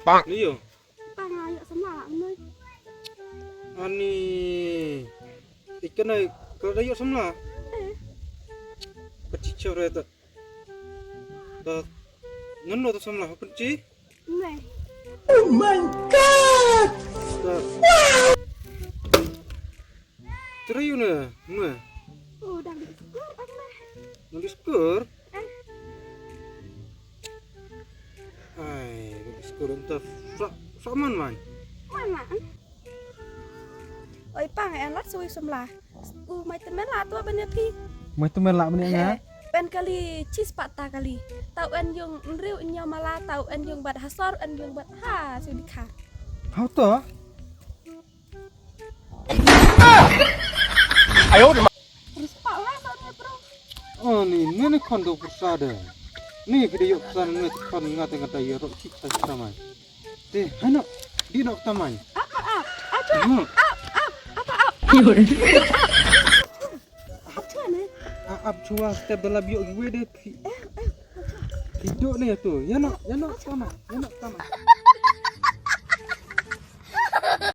Iya. Pang ayo semua nơi. Ani ikan ay kada yuk semla. Kecicau reta. Da nano to semla penci. Này. Da Teriu ne, ne. Đang đi skor anh này. Nulis skor. Ai, nulis skor entah saman man. Mana? Ôi pang ay alat suwi semla. Mai temen lah tua bener pi. Mai tu melak benih nya. Pen kali cis patah kali. Tau en yung riu nyamala tau en yung bad hasor en yung bad ha suwi dikar. Hau to. Terus pak lah soalnya bro. Oh ni kondo persada. Ni kita yuk pesan ni kon ngata ya rok cipta sama. Deh, hano di nok taman. Apa? Apa nih? Ab chua step dalam biok gue deh. Hidup nih tuh. Ya nok taman.